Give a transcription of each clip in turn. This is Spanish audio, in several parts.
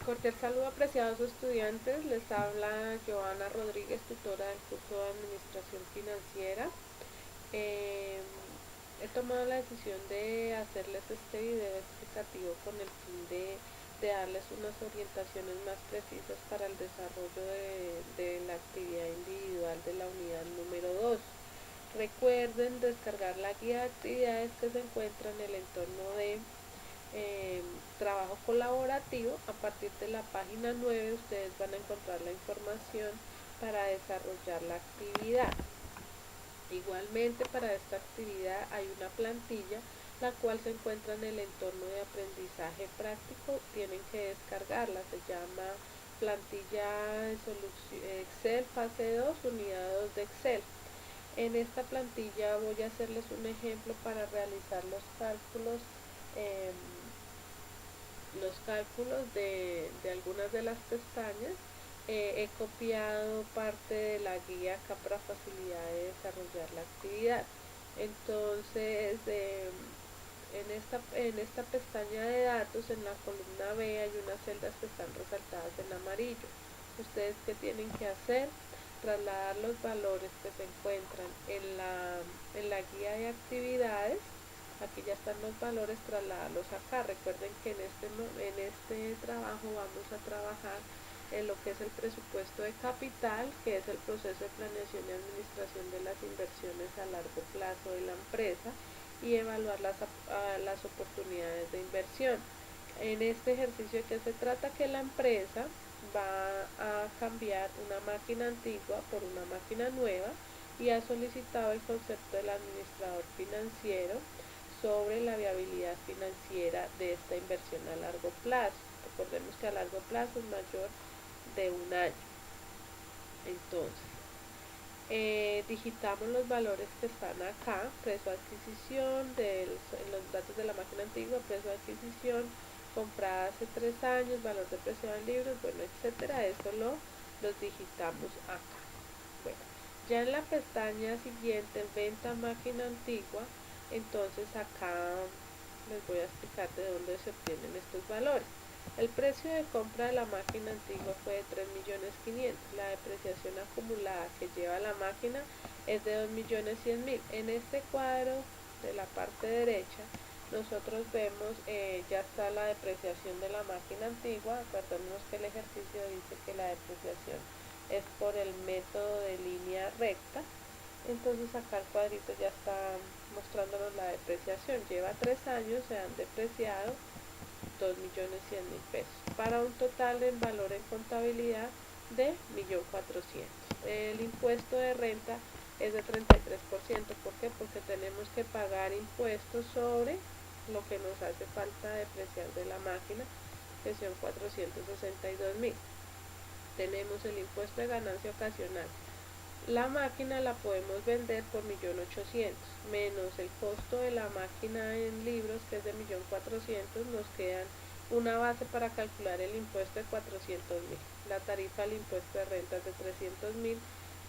Cordial saludo, apreciados estudiantes. Les habla Joana Rodríguez, tutora del curso de Administración Financiera. Eh, He tomado la decisión de hacerles este video explicativo con el fin de darles unas orientaciones más precisas para el desarrollo de la actividad individual de la unidad número 2. Recuerden descargar la guía de actividades que se encuentra en el entorno de eh, trabajo colaborativo. A partir de la página 9 ustedes van a encontrar la información para desarrollar la actividad. Igualmente, para esta actividad hay una plantilla la cual se encuentra en el entorno de aprendizaje práctico. Tienen que descargarla, se llama plantilla de Excel fase 2, unidad 2 de Excel. En esta plantilla voy a hacerles un ejemplo para realizar eh, los cálculos de algunas de las pestañas. He copiado parte de la guía acá para facilidad de desarrollar la actividad. Entonces, en esta pestaña de datos, en la columna B, hay unas celdas que están resaltadas en amarillo. ¿Ustedes qué tienen que hacer? Trasladar los valores que se encuentran en la guía de actividades. Aquí ya están los valores, trasladarlos acá. Recuerden que en este trabajo vamos a trabajar en lo que es el presupuesto de capital, que es el proceso de planeación y administración de las inversiones a largo plazo de la empresa, y evaluar las oportunidades de inversión. En este ejercicio, ¿de qué se trata? Que la empresa va a cambiar una máquina antigua por una máquina nueva y ha solicitado el concepto del administrador financiero sobre la viabilidad financiera de esta inversión a largo plazo. Recordemos que a largo plazo es mayor de un año. Entonces, digitamos los valores que están acá: precio de adquisición, en los datos de la máquina antigua, precio de adquisición, comprada hace 3 años, valor depreciado en libros, bueno, etcétera. Eso los digitamos acá. Bueno, ya en la pestaña siguiente, venta máquina antigua, entonces acá les voy a explicar de dónde se obtienen estos valores. El precio de compra de la máquina antigua fue de 3.500.000. La depreciación acumulada que lleva la máquina es de 2.100.000. En este cuadro de la parte derecha nosotros vemos, ya está la depreciación de la máquina antigua. Acordémonos que el ejercicio dice que la depreciación es por el método de línea recta. Entonces acá el cuadrito ya está mostrándonos la depreciación. Lleva 3 años, se han depreciado 2.100.000 pesos, para un total en valor en contabilidad de 1.400.000. El impuesto de renta es de 33%. ¿Por qué? Porque tenemos que pagar impuestos sobre lo que nos hace falta depreciar de la máquina, que son 462.000. Tenemos el impuesto de ganancia ocasional. La máquina la podemos vender por 1.800.000, menos el costo de la máquina en libros, que es de 1.400.000, nos quedan una base para calcular el impuesto de 400.000. La tarifa del impuesto de renta es de 300.000,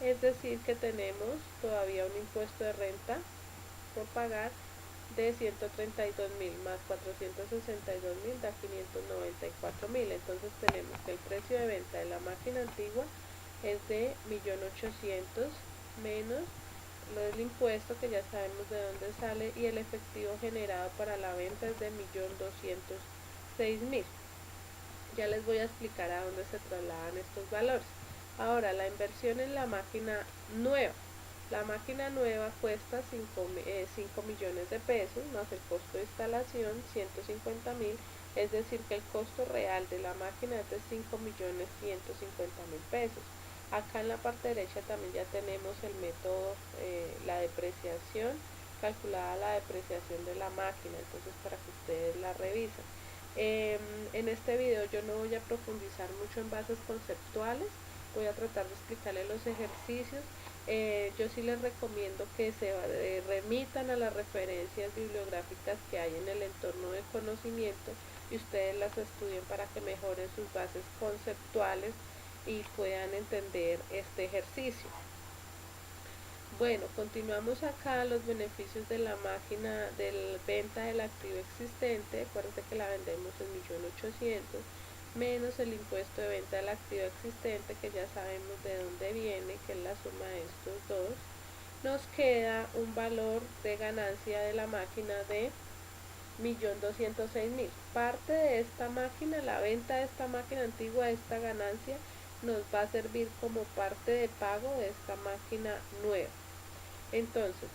es decir que tenemos todavía un impuesto de renta por pagar de 132.000 más 462.000 da 594.000. Entonces tenemos que el precio de venta de la máquina antigua es de 1.800.000 menos el impuesto, que ya sabemos de dónde sale, y el efectivo generado para la venta es de 1.206.000. Ya les voy a explicar a dónde se trasladan estos valores. Ahora, la inversión en la máquina nueva. La máquina nueva cuesta 5 millones de pesos, más el costo de instalación 150.000, es decir que el costo real de la máquina es de 5.550.000 pesos. Acá en la parte derecha también ya tenemos el método, la depreciación, calculada la depreciación de la máquina, entonces para que ustedes la revisen. En este video yo no voy a profundizar mucho en bases conceptuales, voy a tratar de explicarles los ejercicios. Yo sí les recomiendo que se remitan a las referencias bibliográficas que hay en el entorno de conocimiento y ustedes las estudien para que mejoren sus bases conceptuales y puedan entender este ejercicio. Bueno, continuamos acá. Los beneficios de la máquina de venta del activo existente. Acuérdense que la vendemos en 1.800.000. menos el impuesto de venta del activo existente, que ya sabemos de dónde viene, que es la suma de estos dos, nos queda un valor de ganancia de la máquina de 1.206.000. Parte de esta máquina, la venta de esta máquina antigua, esta ganancia, nos va a servir como parte de pago de esta máquina nueva. Entonces,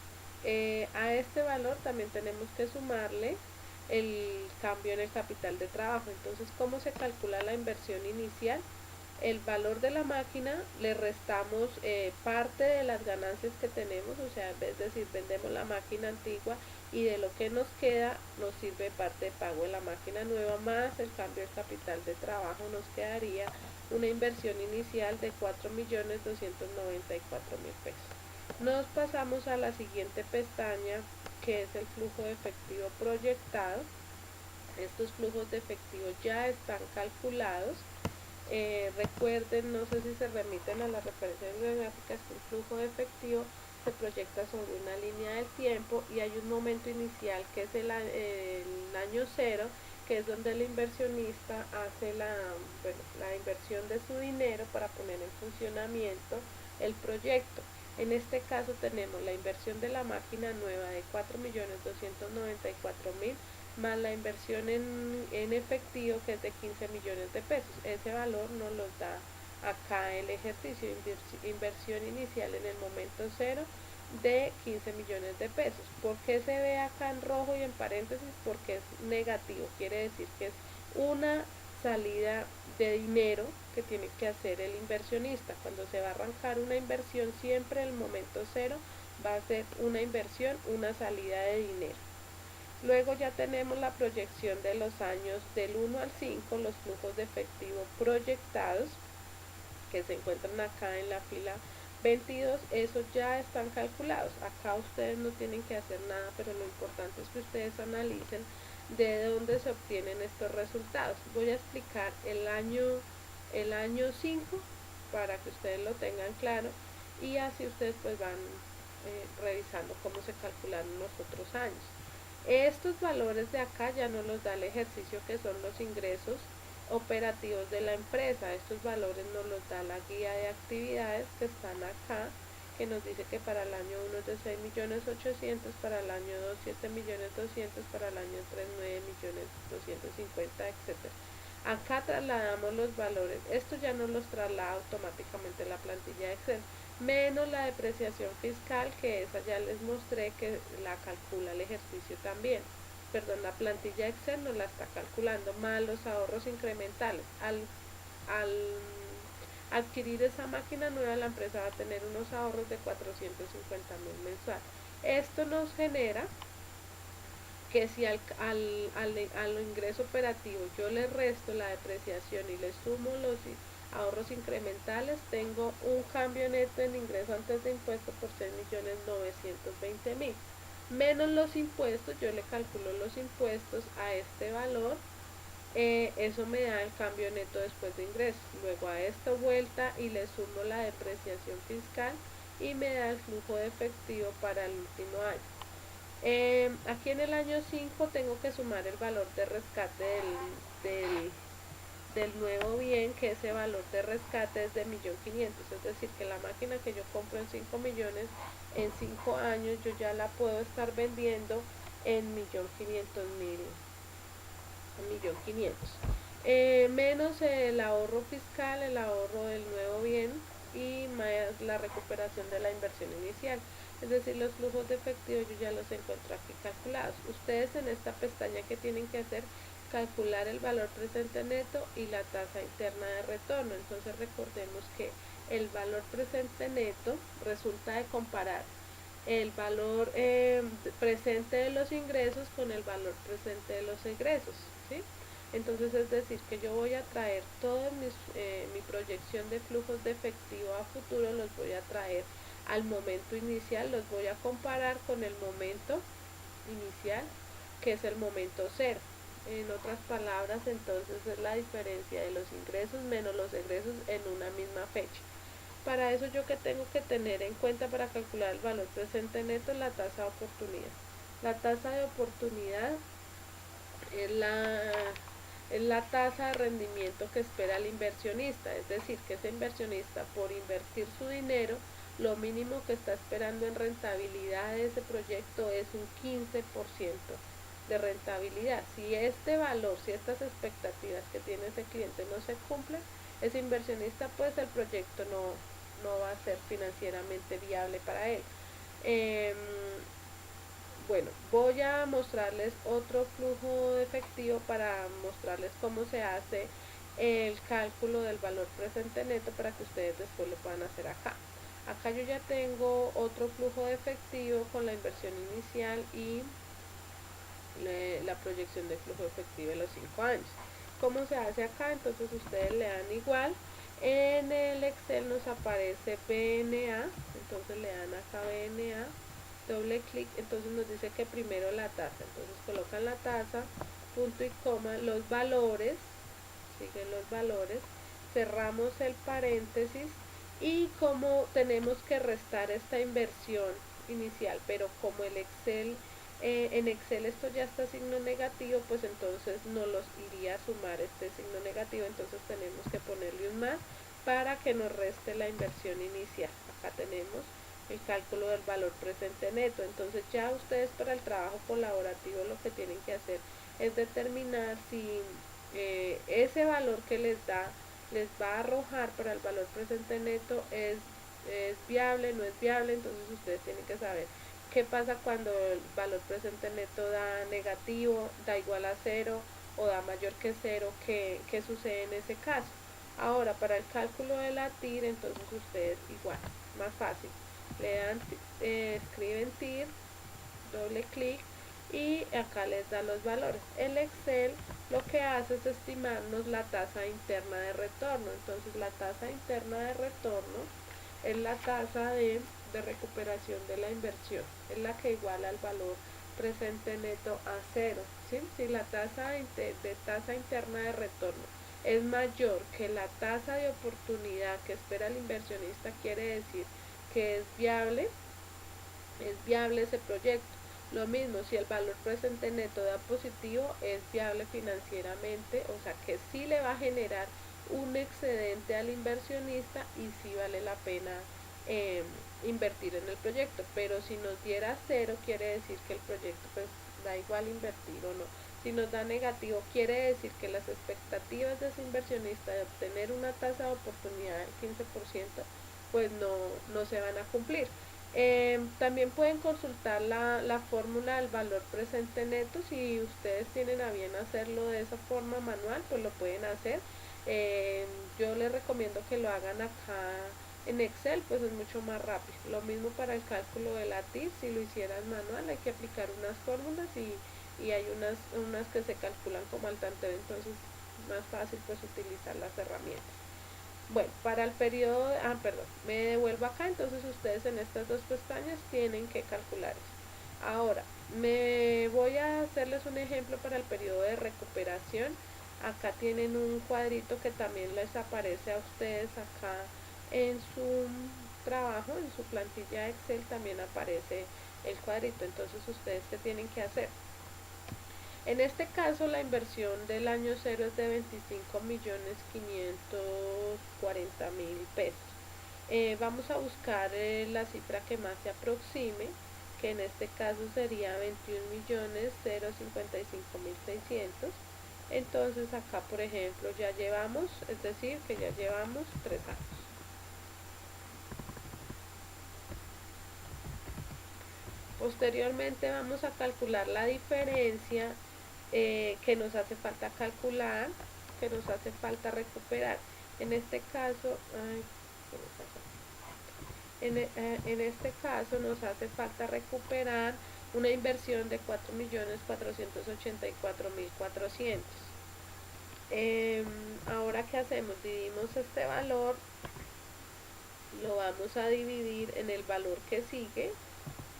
a este valor también tenemos que sumarle el cambio en el capital de trabajo. Entonces, ¿cómo se calcula la inversión inicial? El valor de la máquina, le restamos parte de las ganancias que tenemos, o sea, es decir, vendemos la máquina antigua y de lo que nos queda nos sirve parte de pago de la máquina nueva más el cambio de capital de trabajo. Nos quedaría una inversión inicial de 4.294.000 pesos. Nos pasamos a la siguiente pestaña, que es el flujo de efectivo proyectado. Estos flujos de efectivo ya están calculados. Recuerden, no sé si se remiten a las referencias bibliográficas, que el flujo de efectivo se proyecta sobre una línea del tiempo y hay un momento inicial que es el año cero, que es donde el inversionista hace la inversión de su dinero para poner en funcionamiento el proyecto. En este caso tenemos la inversión de la máquina nueva de 4.294.000 más la inversión en efectivo, que es de 15 millones de pesos. Ese valor nos lo da acá el ejercicio, inversión inicial en el momento cero de 15 millones de pesos. ¿Por qué se ve acá en rojo y en paréntesis? Porque es negativo, quiere decir que es una salida de dinero que tiene que hacer el inversionista. Cuando se va a arrancar una inversión, siempre el momento cero va a ser una inversión, una salida de dinero. Luego ya tenemos la proyección de los años del 1 al 5, los flujos de efectivo proyectados, que se encuentran acá en la fila 22, esos ya están calculados. Acá ustedes no tienen que hacer nada, pero lo importante es que ustedes analicen de dónde se obtienen estos resultados. Voy a explicar el año 5 para que ustedes lo tengan claro y así ustedes pues van revisando cómo se calcularon los otros años. Estos valores de acá ya no los da el ejercicio, que son los ingresos operativos de la empresa. Estos valores nos los da la guía de actividades que están acá, que nos dice que para el año 1 es de 6.800.000, para el año 2 7.200.000, para el año 3 9.250.000, etc. Acá trasladamos los valores, esto ya nos los traslada automáticamente la plantilla de Excel, menos la depreciación fiscal, que esa ya les mostré que la calcula el ejercicio también. Perdón, la plantilla Excel nos la está calculando, más los ahorros incrementales. Al adquirir esa máquina nueva, la empresa va a tener unos ahorros de 450.000 mensual. Esto nos genera que si al ingreso operativo yo le resto la depreciación y le sumo los ahorros incrementales, tengo un cambio neto en ingreso antes de impuestos por 6.920.000. Menos los impuestos, yo le calculo los impuestos a este valor, eso me da el cambio neto después de ingresos. Luego a esta vuelta y le sumo la depreciación fiscal y me da el flujo de efectivo para el último año. Aquí en el año 5 tengo que sumar el valor de rescate del nuevo bien, que ese valor de rescate es de 1.500.000, es decir, que la máquina que yo compro en 5 millones, en 5 años yo ya la puedo estar vendiendo en 1.500.000. Menos el ahorro fiscal, el ahorro del nuevo bien y más la recuperación de la inversión inicial. Es decir, los flujos de efectivo yo ya los encuentro aquí calculados. Ustedes en esta pestaña, que tienen que hacer, calcular el valor presente neto y la tasa interna de retorno. Entonces recordemos que el valor presente neto resulta de comparar el valor presente de los ingresos con el valor presente de los egresos, ¿sí? Entonces es decir, que yo voy a traer toda mi proyección de flujos de efectivo a futuro, los voy a traer al momento inicial, los voy a comparar con el momento inicial, que es el momento cero. En otras palabras, entonces es la diferencia de los ingresos menos los egresos en una misma fecha. Para eso, yo que tengo que tener en cuenta para calcular el valor presente neto, la tasa de oportunidad. La tasa de oportunidad es es la tasa de rendimiento que espera el inversionista, es decir, que ese inversionista por invertir su dinero, lo mínimo que está esperando en rentabilidad de ese proyecto es un 15% de rentabilidad. Si este valor, si estas expectativas que tiene ese cliente no se cumplen, ese inversionista, pues el proyecto no va a ser financieramente viable para él. Bueno, voy a mostrarles otro flujo de efectivo para mostrarles cómo se hace el cálculo del valor presente neto para que ustedes después lo puedan hacer acá. Acá yo ya tengo otro flujo de efectivo con la inversión inicial y la proyección de flujo efectivo de los 5 años. ¿Cómo se hace acá? Entonces ustedes le dan igual. En el Excel nos aparece BNA, entonces le dan acá BNA, doble clic, entonces nos dice que primero la tasa, entonces colocan la tasa, punto y coma, los valores, siguen los valores, cerramos el paréntesis y como tenemos que restar esta inversión inicial, pero como el Excel en Excel esto ya está signo negativo, pues entonces no los iría a sumar este signo negativo, entonces tenemos que ponerle un más para que nos reste la inversión inicial. Acá tenemos el cálculo del valor presente neto, entonces ya ustedes para el trabajo colaborativo lo que tienen que hacer es determinar si ese valor que les va a arrojar para el valor presente neto es viable, no es viable, entonces ustedes tienen que saber qué pasa cuando el valor presente neto da negativo, da igual a 0 o da mayor que 0, qué sucede en ese caso. Ahora, para el cálculo de la TIR, entonces ustedes igual, más fácil, le dan, escriben TIR, doble clic y acá les da los valores. El Excel lo que hace es estimarnos la tasa interna de retorno. Entonces la tasa interna de retorno es la tasa de recuperación de la inversión, es la que iguala al valor presente neto a 0. ¿Sí? Si la tasa de tasa interna de retorno es mayor que la tasa de oportunidad que espera el inversionista, quiere decir que es viable ese proyecto. Lo mismo, si el valor presente neto da positivo, es viable financieramente, o sea que sí le va a generar un excedente al inversionista y sí vale la pena invertir en el proyecto. Pero si nos diera 0, quiere decir que el proyecto pues da igual invertir o no. Si nos da negativo, quiere decir que las expectativas de ese inversionista de obtener una tasa de oportunidad del 15%, pues no se van a cumplir. También pueden consultar la fórmula del valor presente neto. Si ustedes tienen a bien hacerlo de esa forma manual, pues lo pueden hacer. Yo les recomiendo que lo hagan acá en Excel, pues es mucho más rápido. Lo mismo para el cálculo de la TIR, si lo hicieran manual hay que aplicar unas fórmulas y hay unas que se calculan como al tanteo, entonces más fácil pues utilizar las herramientas. Bueno, para el periodo, perdón, me devuelvo acá, entonces ustedes en estas dos pestañas tienen que calcular eso. Ahora, me voy a hacerles un ejemplo para el periodo de recuperación. Acá tienen un cuadrito que también les aparece a ustedes acá en su trabajo, en su plantilla de Excel también aparece el cuadrito. Entonces, ¿ustedes qué tienen que hacer? En este caso la inversión del año 0 es de 25.540.000 pesos. Vamos a buscar la cifra que más se aproxime, que en este caso sería 21.055.600. Entonces acá por ejemplo ya llevamos, es decir que ya llevamos 3 años. Posteriormente vamos a calcular la diferencia que nos hace falta calcular, que nos hace falta recuperar. En este caso, en este caso nos hace falta recuperar una inversión de 4.484.400. Ahora, ¿qué hacemos? Dividimos este valor, lo vamos a dividir en el valor que sigue,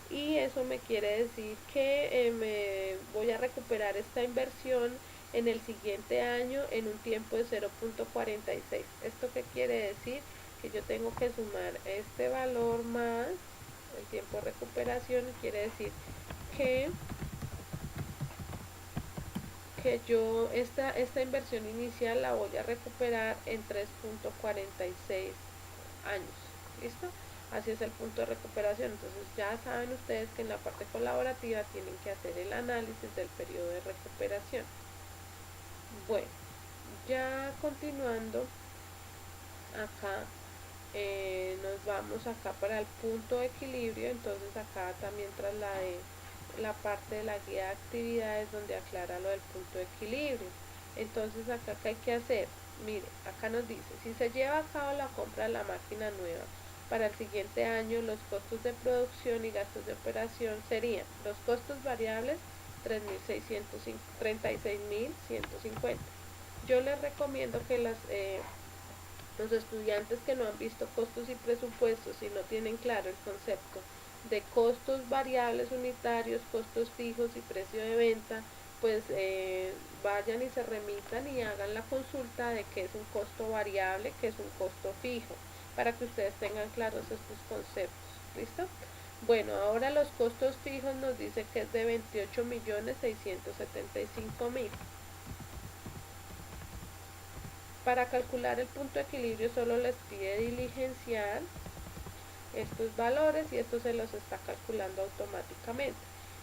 y eso me quiere decir que me voy a recuperar esta inversión en el siguiente año en un tiempo de 0.46. ¿Esto qué quiere decir? Que yo tengo que sumar este valor más el tiempo de recuperación, quiere decir que que yo esta inversión inicial la voy a recuperar en 3.46 años. ¿Listo? Así es el punto de recuperación. Entonces ya saben ustedes que en la parte colaborativa tienen que hacer el análisis del periodo de recuperación. Bueno, ya continuando acá, nos vamos acá para el punto de equilibrio. Entonces acá también trasladé la parte de la guía de actividades donde aclara lo del punto de equilibrio. Entonces acá, ¿qué hay que hacer? Mire, acá nos dice, si se lleva a cabo la compra de la máquina nueva para el siguiente año, los costos de producción y gastos de operación serían los costos variables 36.150. Yo les recomiendo que los estudiantes que no han visto costos y presupuestos y no tienen claro el concepto de costos variables unitarios, costos fijos y precio de venta, pues vayan y se remitan y hagan la consulta de qué es un costo variable, qué es un costo fijo, para que ustedes tengan claros estos conceptos. ¿Listo? Bueno, ahora los costos fijos nos dice que es de 28.675.000. Para calcular el punto de equilibrio solo les pide diligenciar estos valores y esto se los está calculando automáticamente.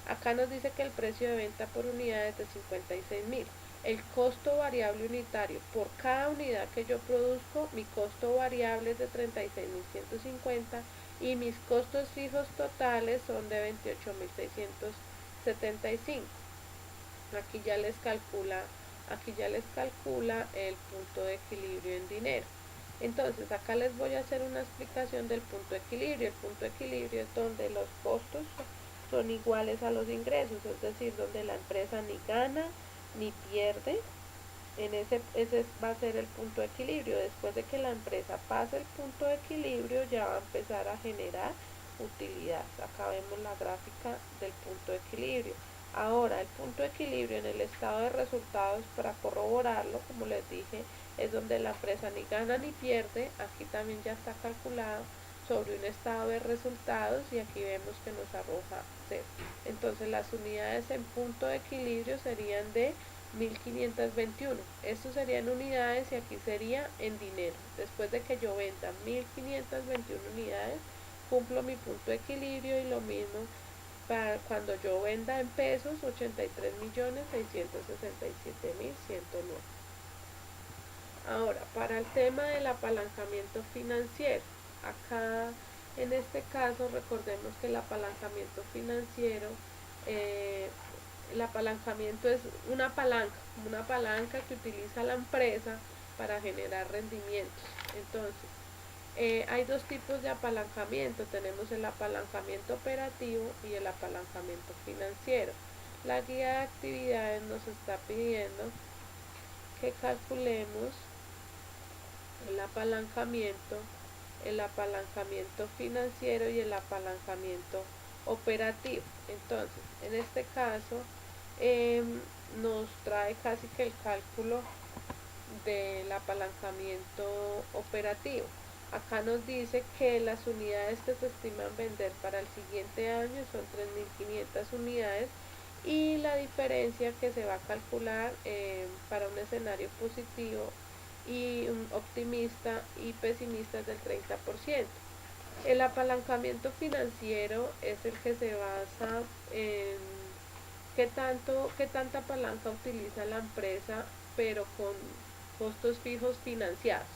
Acá nos dice que el precio de venta por unidad es de 56.000. El costo variable unitario por cada unidad que yo produzco, mi costo variable es de 36.150 y mis costos fijos totales son de 28.675. Aquí ya les calcula el punto de equilibrio en dinero. Entonces acá les voy a hacer una explicación del punto de equilibrio. El punto de equilibrio es donde los costos son iguales a los ingresos, es decir, donde la empresa ni gana ni pierde. Ese va a ser el punto de equilibrio. Después de que la empresa pase el punto de equilibrio, ya va a empezar a generar utilidad. Acá vemos la gráfica del punto de equilibrio. Ahora, el punto de equilibrio en el estado de resultados, para corroborarlo, como les dije, es donde la empresa ni gana ni pierde. Aquí también ya está calculado sobre un estado de resultados y aquí vemos que nos arroja 0. Entonces las unidades en punto de equilibrio serían de 1521. Esto sería en unidades y aquí sería en dinero. Después de que yo venda 1521 unidades, cumplo mi punto de equilibrio y lo mismo para cuando yo venda en pesos 83.667.109. Ahora, para el tema del apalancamiento financiero, acá en este caso recordemos que el apalancamiento financiero, el apalancamiento es una palanca que utiliza la empresa para generar rendimientos. Entonces, hay dos tipos de apalancamiento. Tenemos el apalancamiento operativo y el apalancamiento financiero. La guía de actividades nos está pidiendo que calculemos el apalancamiento financiero y el apalancamiento operativo. Entonces, en este caso, nos trae casi que el cálculo del apalancamiento operativo. Acá nos dice que las unidades que se estiman vender para el siguiente año son 3.500 unidades y la diferencia que se va a calcular para un escenario positivo y un optimista y pesimista es del 30%. El apalancamiento financiero es el que se basa en qué tanta palanca utiliza la empresa, pero con costos fijos financiados.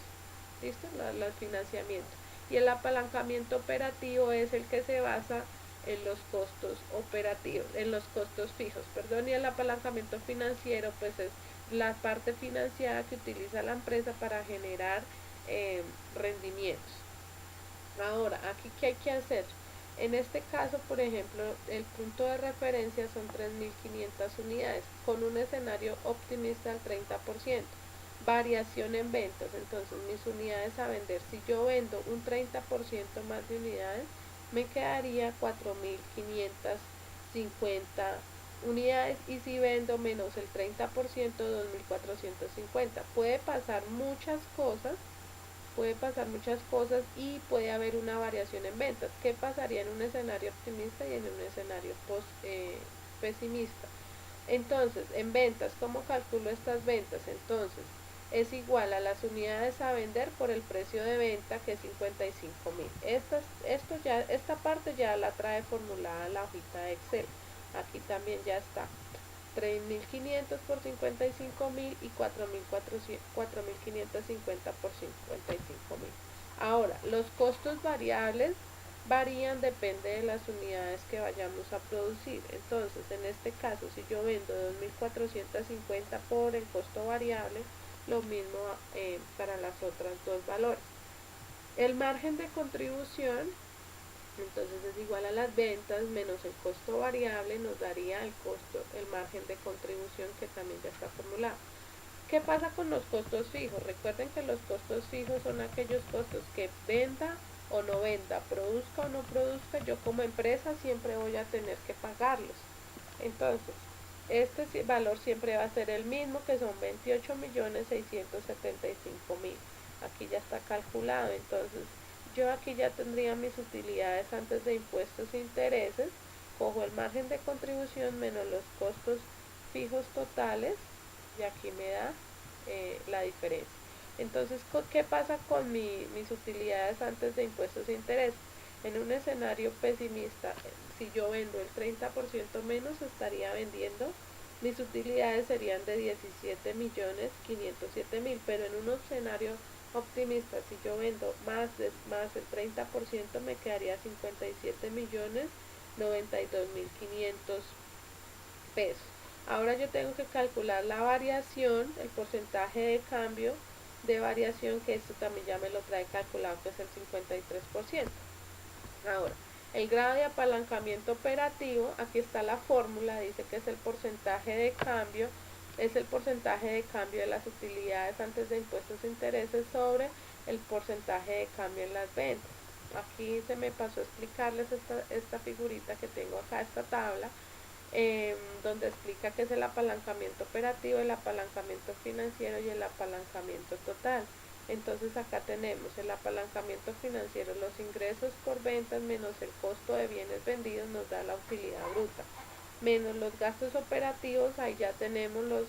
¿Listo? El financiamiento. Y el apalancamiento operativo es el que se basa en los costos operativos, en los costos fijos, perdón, y el apalancamiento financiero pues es la parte financiada que utiliza la empresa para generar rendimientos. Ahora, aquí ¿qué hay que hacer? En este caso, por ejemplo, el punto de referencia son 3.500 unidades con un escenario optimista al 30%. Variación en ventas, entonces mis unidades a vender, si yo vendo un 30% más de unidades, me quedaría 4.550 unidades y si vendo menos el 30%, 2.450. Puede pasar muchas cosas y puede haber una variación en ventas. ¿Qué pasaría en un escenario optimista y en un escenario pesimista? Entonces, en ventas, ¿cómo calculo estas ventas? Entonces, es igual a las unidades a vender por el precio de venta, que es 55.000. Esta parte ya la trae formulada la hojita de Excel. Aquí también ya está. 3.500 por 55.000 y 4.550 por 55.000. Ahora, los costos variables varían, depende de las unidades que vayamos a producir. Entonces, en este caso, si yo vendo 2.450 por el costo variable, lo mismo para las otras dos valores. El margen de contribución, entonces, es igual a las ventas menos el costo variable, nos daría el margen de contribución, que también ya está formulado. ¿Qué pasa con los costos fijos? Recuerden que los costos fijos son aquellos costos que venda o no venda, produzca o no produzca, yo como empresa siempre voy a tener que pagarlos. Entonces, este valor siempre va a ser el mismo, que son 28.675.000. Aquí ya está calculado. Entonces, yo aquí ya tendría mis utilidades antes de impuestos e intereses. Cojo el margen de contribución menos los costos fijos totales, y aquí me da la diferencia. Entonces, ¿qué pasa con mis utilidades antes de impuestos e intereses? En un escenario pesimista, si yo vendo el 30% menos, estaría vendiendo, mis utilidades serían de 17.507.000, pero en un escenario optimista, si yo vendo más el 30%, me quedaría 57.092.500 pesos. Ahora yo tengo que calcular la variación, el porcentaje de cambio de variación, que esto también ya me lo trae calculado, que es el 53%. Ahora, el grado de apalancamiento operativo, aquí está la fórmula, dice que es el porcentaje de cambio, de las utilidades antes de impuestos e intereses sobre el porcentaje de cambio en las ventas. Aquí se me pasó a explicarles esta figurita que tengo acá, esta tabla, donde explica qué es el apalancamiento operativo, el apalancamiento financiero y el apalancamiento total. Entonces acá tenemos el apalancamiento financiero, los ingresos por ventas menos el costo de bienes vendidos nos da la utilidad bruta, menos los gastos operativos, ahí ya tenemos las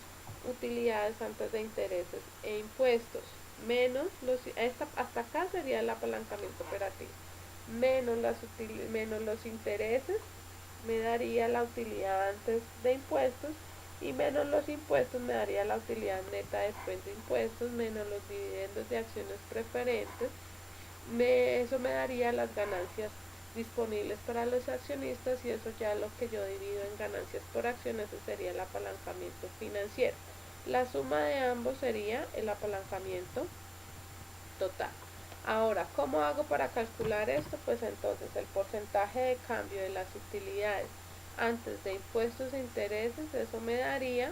utilidades antes de intereses e impuestos, menos hasta acá sería el apalancamiento operativo, menos los intereses, me daría la utilidad antes de impuestos, y menos los impuestos me daría la utilidad neta después de impuestos, menos los dividendos de acciones preferentes, eso me daría las ganancias disponibles para los accionistas, y eso ya lo que yo divido en ganancias por acción, eso sería el apalancamiento financiero. La suma de ambos sería el apalancamiento total. Ahora, ¿cómo hago para calcular esto? Pues entonces el porcentaje de cambio de las utilidades antes de impuestos e intereses, eso me daría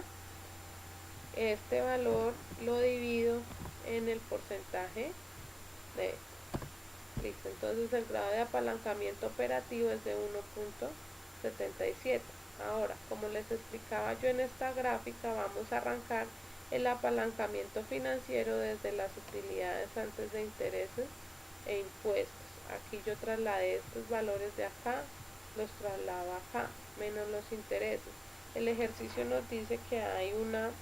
este valor, lo divido en el porcentaje de... Listo, entonces el grado de apalancamiento operativo es de 1.77. Ahora, como les explicaba yo en esta gráfica, vamos a arrancar el apalancamiento financiero desde las utilidades antes de intereses e impuestos. Aquí yo trasladé estos valores de acá, los traslado acá, menos los intereses. El ejercicio nos dice que hay un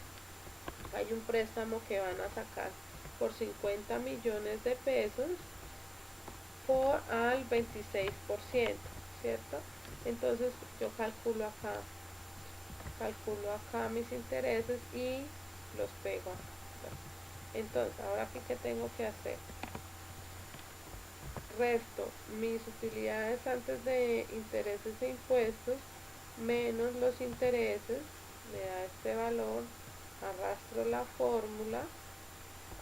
préstamo que van a sacar por 50 millones de pesos al 26%, ¿cierto? Entonces yo calculo acá mis intereses y los pego acá. Entonces, ahora aquí, ¿qué tengo que hacer? Resto mis utilidades antes de intereses e impuestos menos los intereses, me da este valor, arrastro la fórmula.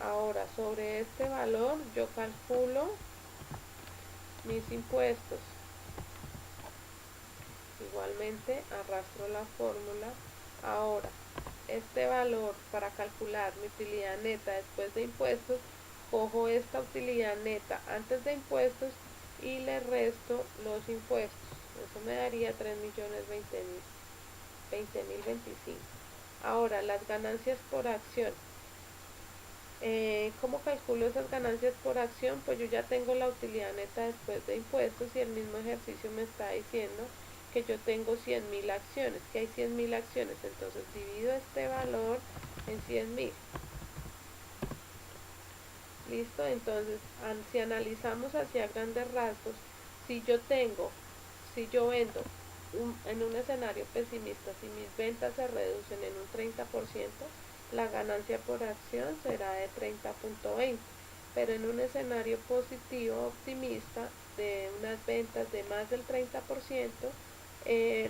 Ahora, sobre este valor yo calculo mis impuestos. Igualmente arrastro la fórmula. Ahora, este valor, para calcular mi utilidad neta después de impuestos, cojo esta utilidad neta antes de impuestos y le resto los impuestos. Eso me daría 3.020.025. Ahora, las ganancias por acción. ¿Cómo calculo esas ganancias por acción? Pues yo ya tengo la utilidad neta después de impuestos, y el mismo ejercicio me está diciendo que yo tengo 100.000 acciones, que hay 100.000 acciones, entonces divido este valor en 100.000. Listo, entonces si analizamos hacia grandes rasgos, si yo vendo en un escenario pesimista, si mis ventas se reducen en un 30%, la ganancia por acción será de 30.20. Pero en un escenario positivo optimista de unas ventas de más del 30%,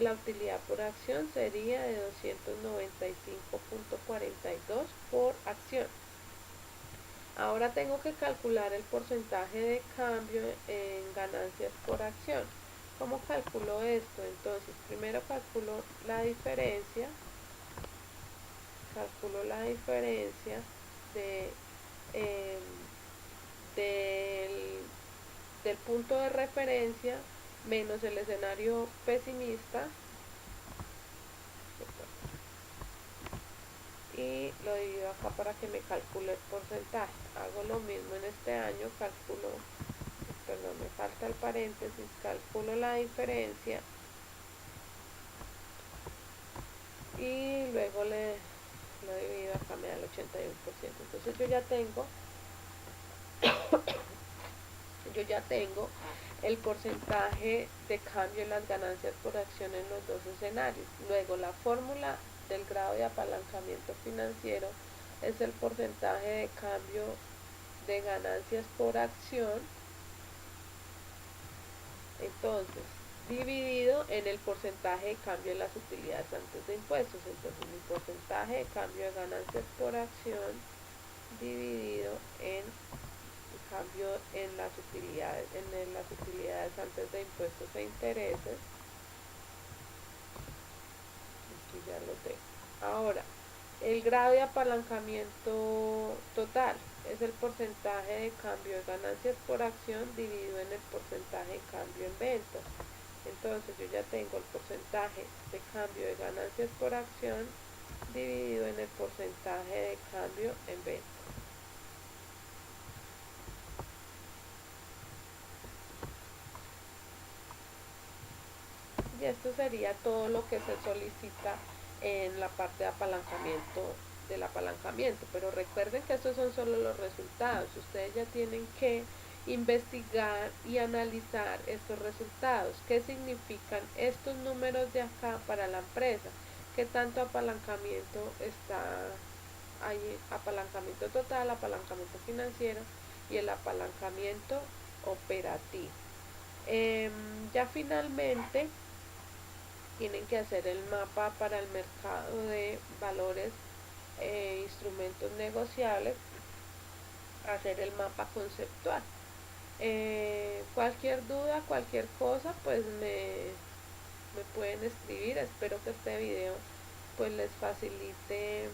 la utilidad por acción sería de 295.42 por acción. Ahora tengo que calcular el porcentaje de cambio en ganancias por acción. ¿Cómo calculo esto? Entonces, primero la diferencia, calculo la diferencia de, eh, del, del punto de referencia menos el escenario pesimista y lo divido acá para que me calcule el porcentaje. Hago lo mismo en este año, perdón, me falta el paréntesis, calculo la diferencia y luego lo divido, acá me da el 81%. Entonces yo ya tengo el porcentaje de cambio en las ganancias por acción en los dos escenarios. Luego la fórmula del grado de apalancamiento financiero es el porcentaje de cambio de ganancias por acción, entonces dividido en el porcentaje de cambio de las utilidades antes de impuestos. Entonces mi porcentaje de cambio de ganancias por acción dividido en cambio en las utilidades antes de impuestos e intereses. Aquí ya lo tengo. Ahora, el grado de apalancamiento total es el porcentaje de cambio de ganancias por acción dividido en el porcentaje de cambio en ventas. Entonces yo ya tengo el porcentaje de cambio de ganancias por acción dividido en el porcentaje de cambio en ventas. Y esto sería todo lo que se solicita en la parte de apalancamiento del apalancamiento, pero recuerden que estos son solo los resultados. Ustedes ya tienen que investigar y analizar estos resultados. ¿Qué significan estos números de acá para la empresa? ¿Qué tanto apalancamiento está ahí? Apalancamiento total, apalancamiento financiero y el apalancamiento operativo. Ya finalmente tienen que hacer el mapa para el mercado de valores e instrumentos negociables, hacer el mapa conceptual. Cualquier duda, cualquier cosa, pues me pueden escribir. Espero que este video pues les facilite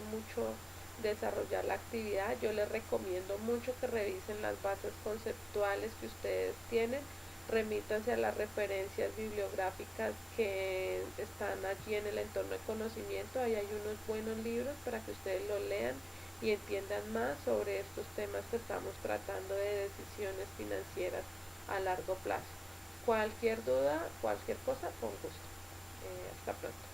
mucho desarrollar la actividad. Yo les recomiendo mucho que revisen las bases conceptuales que ustedes tienen. Remítanse a las referencias bibliográficas que están allí en el entorno de conocimiento. Ahí hay unos buenos libros para que ustedes los lean y entiendan más sobre estos temas que estamos tratando de decisiones financieras a largo plazo. Cualquier duda, cualquier cosa, con gusto. Hasta pronto.